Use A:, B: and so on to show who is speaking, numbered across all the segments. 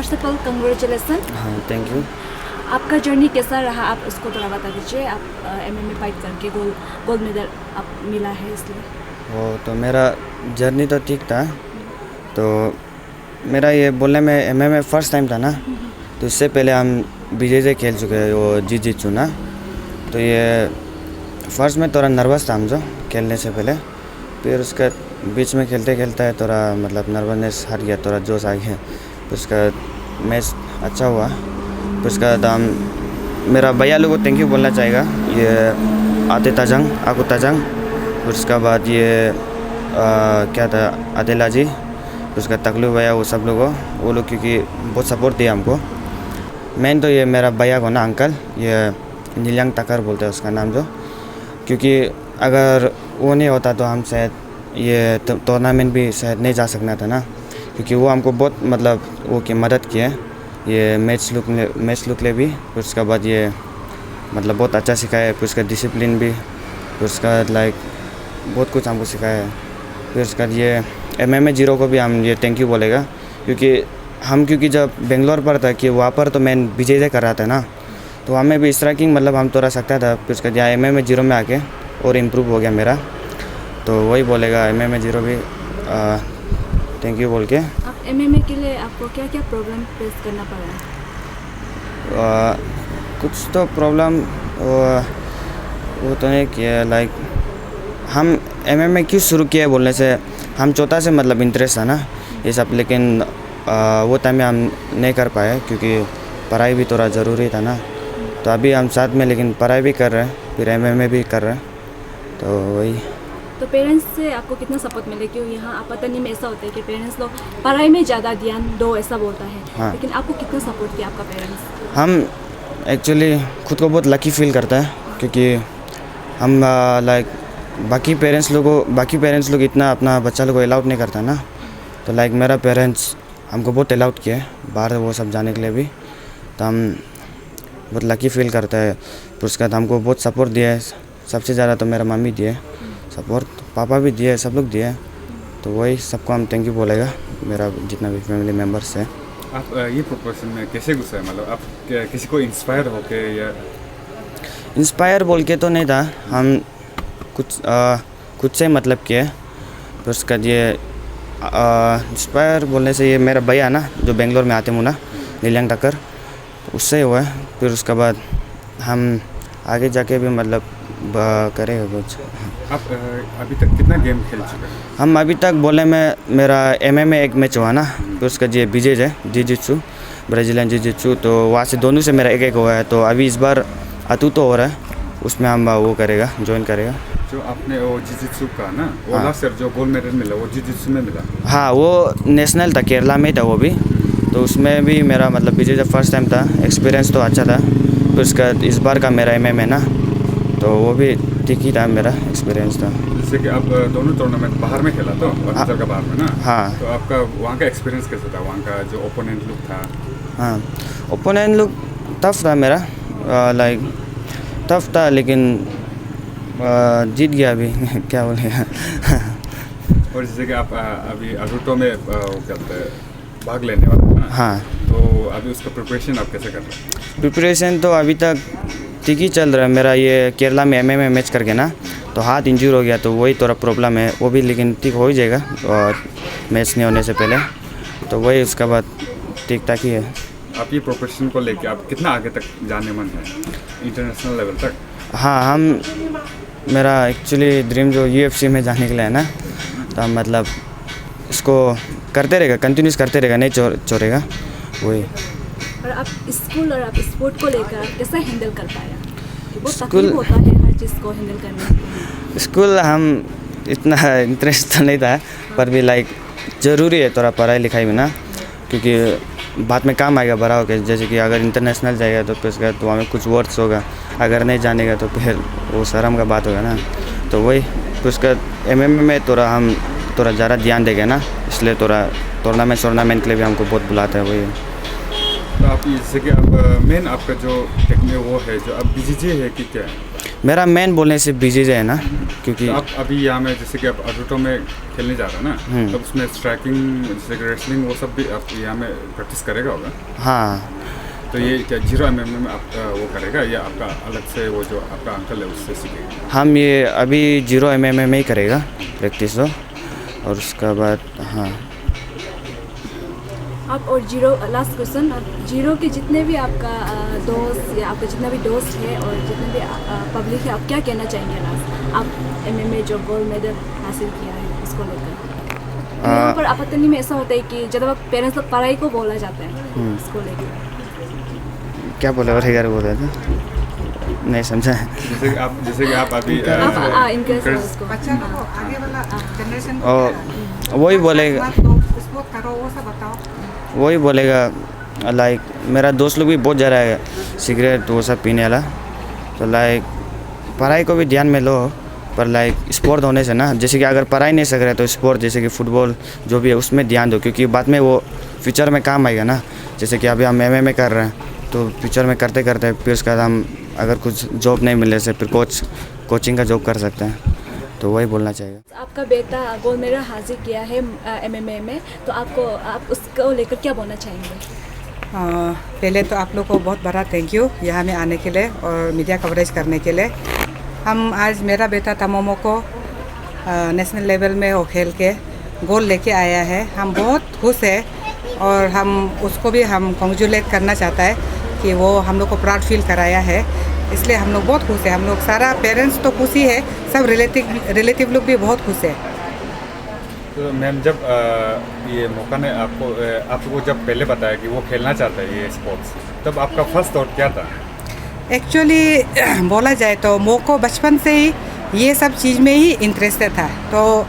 A: First of all congratulation.
B: हाँ, thank you.
A: आपका journey कैसा रहा, आप उसको थोड़ा बता दीजिए। आप एमएमए फाइट करके गोल्ड मेडल आप मिला है इसलिए।
B: वो तो मेरा जर्नी तो ठीक था। तो मेरा ये बोलने में एमएमए फर्स्ट टाइम था ना, तो इससे पहले हम बीजेजे खेल चुके हैं, वो जिजित्सु ना। तो ये फर्स्ट में थोड़ा नर्वस था हम जो खेलने से पहले, फिर उसका बीच में खेलते खेलते थोड़ा मतलब नर्वसनेस हट गया, थोड़ा जोश आ गया। फिर उसका मैच अच्छा हुआ। फिर उसका बाद हम मेरा भैया लोगों को थैंक यू बोलना चाहेगा, ये आते ताजंग आकू ताजंग। फिर उसका बाद ये क्या था आदिला जी, फिर उसका तकलू भैया, वो सब लोगों वो लोग क्योंकि बहुत सपोर्ट दिया हमको। मेन तो ये मेरा भैया को ना अंकल, ये नीलंग तकर बोलते हैं उसका नाम जो, क्योंकि अगर वो नहीं होता तो हम शायद ये टूर्नामेंट भी शायद नहीं जा सकना था ना, क्योंकि वो हमको बहुत मतलब वो की मदद किए ये मैच लुक ले भी। फिर उसके बाद ये मतलब बहुत अच्छा सिखाया है। फिर उसका डिसिप्लिन भी, फिर उसका लाइक बहुत कुछ हमको सिखाया है। फिर उसका ये एमएमए जीरो को भी हम ये थैंक यू बोलेगा, क्योंकि जब बेंगलोर पर था कि वहाँ पर तो मैं विजय कर रहा था ना, तो हमें भी स्ट्राइकिंग मतलब हम थोड़ा सकता था। फिर उसका यहाँ एमएमए जीरो में आके और इम्प्रूव हो गया मेरा, तो वही बोलेगा एमएमए जीरो भी थैंक यू बोल के।
A: आप एमएमए के लिए आपको क्या क्या प्रॉब्लम फेस करना पड़ा?
B: कुछ तो प्रॉब्लम वो तो नहीं किया, लाइक हम एमएमए क्यों शुरू किया बोलने से हम चौथा से मतलब इंटरेस्ट था ना ये सब, लेकिन वो टाइम में हम नहीं कर पाए क्योंकि पढ़ाई भी थोड़ा ज़रूरी था ना। तो अभी हम साथ में लेकिन पढ़ाई भी कर रहे हैं, फिर एमएमए भी कर रहे हैं, तो वही।
A: तो पेरेंट्स से आपको कितना सपोर्ट मिले? क्यों यहाँ आपतनी में ऐसा होता है कि पेरेंट्स लोग पढ़ाई में ज़्यादा ध्यान दो ऐसा बोलता है।
B: हाँ।
A: लेकिन आपको कितना सपोर्ट किया आपका पेरेंट्स?
B: हम एक्चुअली खुद को बहुत लकी फील करता है, क्योंकि हम लाइक बाकी पेरेंट्स लोग इतना अपना बच्चा लोग को अलाउड नहीं करता ना। तो लाइक मेरा पेरेंट्स हमको बहुत अलाउड किया है बाहर वो सब जाने के लिए भी, तो हम बहुत लकी फील करता है। फिर उसके बाद हमको बहुत सपोर्ट दिया है, सबसे ज़्यादा तो मेरा मम्मी दिए सपोर्ट, पापा भी दिए, सब लोग दिए। तो वही सबको हम थैंक यू बोलेगा, मेरा जितना भी फैमिली मेम्बर्स है।
C: आप ये प्रोफेशन में कैसे घुसे? मतलब आप किसी को इंस्पायर होके या?
B: इंस्पायर बोल के तो नहीं था, हम कुछ से मतलब किए। फिर उसका ये इंस्पायर बोलने से ये मेरा भैया ना जो बेंगलोर में आते मुना नीलंग टक्कर, उससे हुआ है। फिर उसके बाद हम आगे जाके भी मतलब करेगा कुछ।
C: आप अभी तक कितना गेम खेल चुके हैं?
B: हम अभी तक बोलने में मेरा एमएमए एक मैच हुआ ना, फिर उसका ये बीजेज है जिजित्सु, ब्राज़ीलियन जिजित्सु, तो वहाँ से दोनों से मेरा एक एक हुआ है। तो अभी इस बार अतु तो हो रहा है, उसमें हम वो करेगा, ज्वाइन करेगा।
C: जो आपने वो जिजित्सु का ना वो
B: हाँ।
C: लास्ट ईयर जो गोल्ड मेडल मिला वो जिजित्सु में मिला?
B: हाँ, वो नेशनल था, केरला में था वो भी, तो उसमें भी मेरा मतलब बीजेज फर्स्ट टाइम था, एक्सपीरियंस तो अच्छा था। फिर उसका इस बार का मेरा एमएमए ना, तो वो भी ठीक ही था, मेरा एक्सपीरियंस था।
C: जैसे कि आप दोनों टूर्नामेंट बाहर में खेला तो अरुणाचल का बाहर में ना?
B: हाँ।
C: तो आपका वहाँ का एक्सपीरियंस कैसा था? वहाँ का जो ओपोनेंट लुक था?
B: हाँ, ओपोनेंट लुक टफ था मेरा, लाइक टफ था, लेकिन जीत गया अभी क्या बोलेगा।
C: और जैसे कि आप अभी अरुटो में वो कहते हैं भाग लेने वाले ना?
B: हाँ।
C: तो अभी उसका प्रिपरेशन आप कैसे कर रहे हैं?
B: प्रिपरेशन तो अभी तक ठीक ही चल रहा है मेरा। ये केरला में एमएमए मैच करके ना तो हाथ इंजूर हो गया, तो वही थोड़ा प्रॉब्लम है, वो भी लेकिन ठीक हो ही जाएगा और मैच नहीं होने से पहले, तो वही उसके बाद ठीक ठाक ही है।
C: आप ये प्रोफेशन को लेके आप कितना आगे तक जाने मन है, इंटरनेशनल लेवल तक?
B: हाँ, मेरा एक्चुअली ड्रीम जो यूएफसी में जाने के लिए है ना, तो हम मतलब इसको करते रहेगा, कंटिन्यूस करते रहेगा, नहीं छोड़ेगा वही।
A: और आप स्कूल और आप स्पोर्ट को लेकर आप कैसा हैंडल कर पाया? बहुत
B: स्कूल-
A: तकलीफ होता है हर चीज़ को हैंडल करने में।
B: स्कूल हम इतना इंटरेस्ट तो नहीं था, पर भी लाइक ज़रूरी है थोड़ा पढ़ाई लिखाई में ना, क्योंकि बाद में काम आएगा बड़ा होकर। जैसे कि अगर इंटरनेशनल जाएगा तो फिर उसका तो हमें कुछ वर्ड्स होगा, अगर नहीं जानेगा तो फिर वो शर्म का बात होगा ना। तो वही फिर उसका एमएमए में हम थोड़ा ज़्यादा ध्यान देंगे ना, इसलिए थोड़ा टूर्नामेंट के लिए भी हमको बहुत बुलाता है वही।
C: तो आप जैसे कि आप मेन आपका जो टेक्निक वो है जो अब बीजीजे है कि क्या है?
B: मेरा मेन बोलने से बीजेजे है ना, क्योंकि
C: तो आप अभी यहाँ में जैसे कि आप अरूटो में खेलने जा रहे हैं ना, तो उसमें स्ट्राइकिंग जैसे कि रेसलिंग वो सब भी आप यहाँ में प्रैक्टिस करेगा होगा।
B: हाँ,
C: तो ये क्या 0 MMA में आप वो करेगा या आपका अलग से वो जो आपका अंकल है उससे सीखेगा?
B: हम ये अभी 0 MMA में ही करेगा प्रैक्टिस तो, और उसका बाद हाँ।
A: आप और जीरो, लास्ट क्वेश्चन, जीरो के जितने भी आपका दोस्त या आपका जितना भी दोस्त है और जितने भी पब्लिक है, आप क्या कहना चाहेंगे लास्ट? आप MMA जो गोल्ड मेडल हासिल किया है उसको लेकर। यहाँ पर आपत्ति में ऐसा होता है कि जब आप पेरेंट्स लोग पढ़ाई को बोला जाता है उसको लेकर,
B: क्या बोले और एक बार बोल रहे थे, नहीं समझा।
C: जैसे कि आप अभी
A: आप इनकरेज उसको
D: बच्चा लोग को आगे वाला जनरेशन
B: और वही बोलेगा,
D: स्पोर्ट करो वो सब बताओ।
B: वही बोलेगा लाइक मेरा दोस्त लोग भी बहुत ज़्यादा है सिगरेट वो सब पीने वाला, तो लाइक पढ़ाई को भी ध्यान में लो, पर लाइक स्पोर्ट होने से ना, जैसे कि अगर पढ़ाई नहीं सक रहे तो स्पोर्ट जैसे कि फुटबॉल जो भी है उसमें ध्यान दो, क्योंकि बाद में वो फ्यूचर में काम आएगा ना। जैसे कि अभी हम MMA कर रहे हैं तो फ्यूचर में करते करते फिर उसके बाद हम अगर कुछ जॉब नहीं मिलने से फिर कोचिंग का जॉब कर सकते हैं, तो वही बोलना चाहिए।
A: आपका बेटा गोल्ड मेडल हासिल किया है MMA में, तो आप उसको लेकर क्या बोलना चाहेंगे?
D: पहले तो आप लोग को बहुत बड़ा थैंक यू यहाँ में आने के लिए और मीडिया कवरेज करने के लिए। हम आज मेरा बेटा तमोमो को नेशनल लेवल में वो खेल के गोल्ड लेके आया है, हम बहुत खुश है और हम उसको भी हम कॉन्ग्रेचुलेट करना चाहता है कि वो हम लोग को प्राउड फील कराया है, इसलिए हम लोग बहुत खुश है। हम लोग सारा पेरेंट्स तो खुश ही है, सब रिलेटिव लोग भी बहुत खुश है।
C: तो मैम जब ये मौका ने आपको जब पहले बताया कि वो खेलना चाहता है ये स्पोर्ट्स, तब आपका फर्स्ट थॉट क्या था?
D: एक्चुअली बोला जाए तो मो को बचपन से ही ये सब चीज़ में ही इंटरेस्टेड था, तो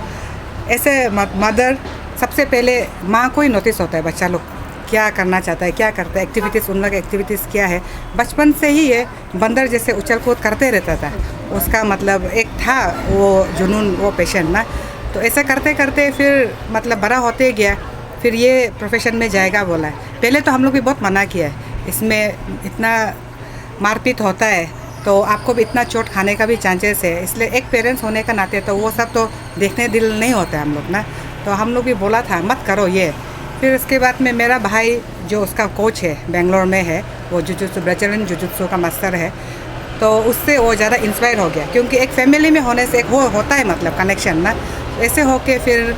D: ऐसे मदर सबसे पहले माँ को ही नोटिस होता है बच्चा लोग क्या करना चाहता है, क्या करता है, एक्टिविटीज़ उन लोग एक्टिविटीज़ क्या है। बचपन से ही ये बंदर जैसे उछल कूद करते रहता था, उसका मतलब एक था वो जुनून, वो पैशन ना। तो ऐसा करते करते फिर मतलब बड़ा होते गया, फिर ये प्रोफेशन में जाएगा बोला है। पहले तो हम लोग भी बहुत मना किया है, इसमें इतना मारपीट होता है तो आपको भी इतना चोट खाने का भी चांसेस है, इसलिए एक पेरेंट्स होने का नाते तो वो सब तो देखने दिल नहीं होता है हम लोग ना। तो हम लोग भी बोला था मत करो ये। फिर उसके बाद में मेरा भाई जो उसका कोच है बेंगलोर में है, वो जुजुत्सु ब्राजीलियन जुजुत्सु का मास्टर है, तो उससे वो ज़्यादा इंस्पायर हो गया, क्योंकि एक फैमिली में होने से एक वो होता है मतलब कनेक्शन ना। ऐसे होके फिर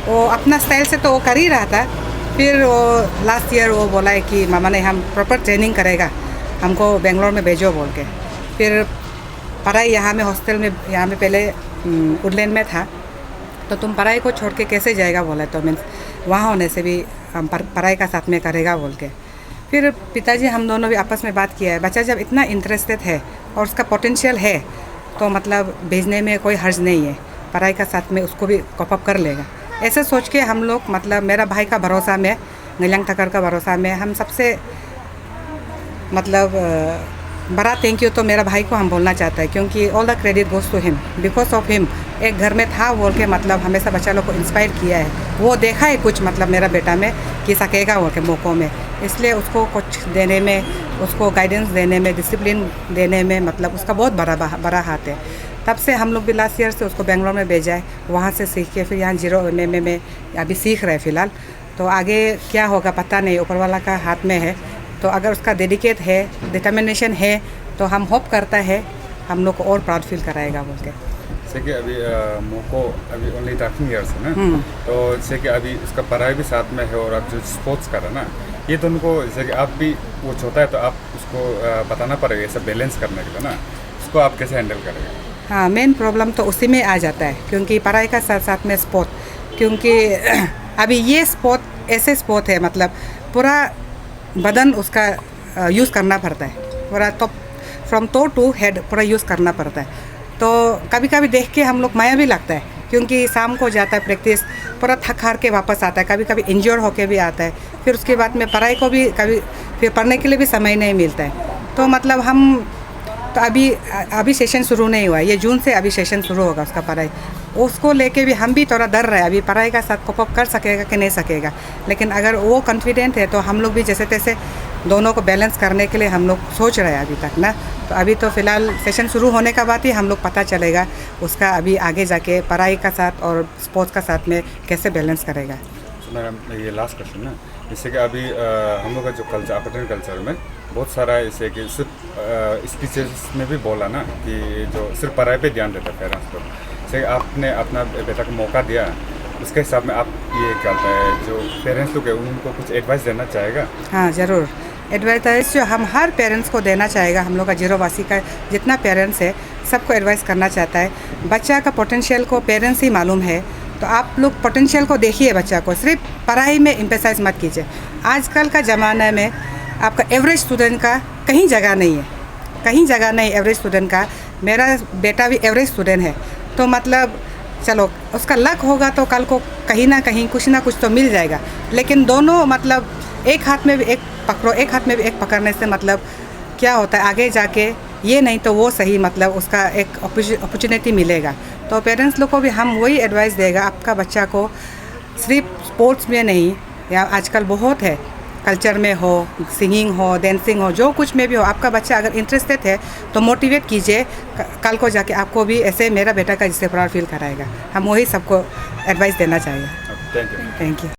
D: वो अपना स्टाइल से तो वो कर ही रहा था। फिर वो लास्ट ईयर वो बोला है कि मामा ने हम प्रॉपर ट्रेनिंग करेगा, हमको बेंगलोर में भेजो बोल के। फिर पढ़ाई यहाँ में हॉस्टल में, यहाँ में पहले वुडलैंड में था, तो तुम पढ़ाई को छोड़ के कैसे जाएगा बोला, तो मीन्स वहाँ होने से भी हम पढ़ाई का साथ में करेगा बोल के। फिर पिताजी हम दोनों भी आपस में बात किया है, बच्चा जब इतना इंटरेस्टेड है और उसका पोटेंशियल है तो मतलब भेजने में कोई हर्ज नहीं है, पढ़ाई का साथ में उसको भी कॉपअप कर लेगा। ऐसे सोच के हम लोग मतलब मेरा भाई का भरोसा में, गिलांग ठक्कर का भरोसा में, हम सबसे मतलब बड़ा थैंक यू तो मेरा भाई को हम बोलना चाहते हैं, क्योंकि all the credit goes to him, because of him एक घर में था बोल के मतलब हमेशा बच्चा लोग को इंस्पायर किया है। वो देखा है कुछ मतलब मेरा बेटा में कि सकेगा बोल के मौक़ों में, इसलिए उसको कुछ देने में, उसको गाइडेंस देने में, डिसिप्लिन देने में मतलब उसका बहुत बड़ा हाथ है। तब से हम लोग भी लास्ट ईयर से उसको बेंगलोर में भेजा है, वहाँ से सीख के फिर यहाँ 0 MMA में अभी सीख रहे फ़िलहाल। तो आगे क्या होगा पता नहीं, ऊपर वाला का हाथ में है। तो अगर उसका डेडिकेट है, डिटर्मिनेशन है, तो हम होप करता है हम लोग को और प्राउड फील कराएगा बोल के।
C: जैसे कि अभी मोको अभी ओनली 13 ईयर्स है ना, तो जैसे कि अभी उसका पढ़ाई भी साथ में है और आप जो स्पोर्ट्स कर रहे हैं ना, ये तो उनको जैसे कि आप भी वो छोटा है तो आप उसको बताना पड़ेगा ये सब बैलेंस करने के लिए ना, उसको आप कैसे हैंडल करेंगे?
D: हाँ, मेन प्रॉब्लम तो उसी में आ जाता है, क्योंकि पढ़ाई का साथ साथ में स्पोर्ट, क्योंकि अभी ये स्पोर्ट ऐसे स्पोर्ट है मतलब पूरा बदन उसका यूज़ करना पड़ता है, पूरा तो फ्रॉम टो टू हेड पूरा यूज़ करना पड़ता है। तो कभी कभी देख के हम लोग माया भी लगता है, क्योंकि शाम को जाता है प्रैक्टिस, पूरा थक हार के वापस आता है, कभी कभी इंजर्ड होके भी आता है। फिर उसके बाद में पढ़ाई को भी कभी फिर पढ़ने के लिए भी समय नहीं मिलता है। तो मतलब हम तो अभी सेशन शुरू नहीं हुआ है, ये जून से अभी सेशन शुरू होगा उसका पढ़ाई, उसको लेके भी हम भी थोड़ा डर रहे हैं अभी पढ़ाई का साथ कोप अप कर सकेगा कि नहीं सकेगा। लेकिन अगर वो कॉन्फिडेंट है तो हम लोग भी जैसे तैसे दोनों को बैलेंस करने के लिए हम लोग सोच रहे हैं अभी तक ना। तो अभी तो फ़िलहाल सेशन शुरू होने का बाद ही हम लोग पता चलेगा उसका अभी आगे जाके पढ़ाई का साथ और स्पोर्ट्स का साथ में कैसे बैलेंस करेगा।
C: तो मैडम ये लास्ट क्वेश्चन ना, जैसे कि अभी हम लोग का जो कल्चर अफ्रीकन कल्चर में बहुत सारा जैसे कि सिर्फ स्पीचेस में भी बोला ना कि जो सिर्फ पढ़ाई पे ध्यान देता है पेरेंट्स को, जैसे आपने अपना बेटा को मौका दिया, उसके हिसाब में आप ये क्या होता है जो पेरेंट्स लोग हैं उनको कुछ एडवाइस देना चाहेगा?
D: हाँ ज़रूर, एडवाइस जो हम हर पेरेंट्स को देना चाहेगा, हम लोग का जीरोवासी का जितना पेरेंट्स है सबको एडवाइस करना चाहता है। बच्चा का पोटेंशियल को पेरेंट्स ही मालूम है, तो आप लोग पोटेंशियल को देखिए, बच्चा को सिर्फ पढ़ाई में एम्फेसाइज मत कीजिए। आजकल का ज़माना में आपका एवरेज स्टूडेंट का कहीं जगह नहीं है, कहीं जगह नहीं एवरेज स्टूडेंट का। मेरा बेटा भी एवरेज स्टूडेंट है, तो मतलब चलो उसका लक होगा तो कल को कहीं ना कहीं कुछ ना कुछ तो मिल जाएगा। लेकिन दोनों मतलब एक हाथ में भी एक पकड़ो, एक हाथ में भी एक पकड़ने से मतलब क्या होता है आगे जाके ये नहीं तो वो सही, मतलब उसका एक अपॉर्चुनिटी मिलेगा। तो पेरेंट्स लोग को भी हम वही एडवाइस देगा, आपका बच्चा को सिर्फ स्पोर्ट्स में नहीं, या आजकल बहुत है, कल्चर में हो, सिंगिंग हो, डांसिंग हो, जो कुछ में भी हो, आपका बच्चा अगर इंटरेस्टेड है तो मोटिवेट कीजिए। कल को जाके आपको भी ऐसे मेरा बेटा का जिससे प्राउड फील कराएगा। हम वही सबको एडवाइस देना चाहिए।
C: Thank you.
D: Thank you.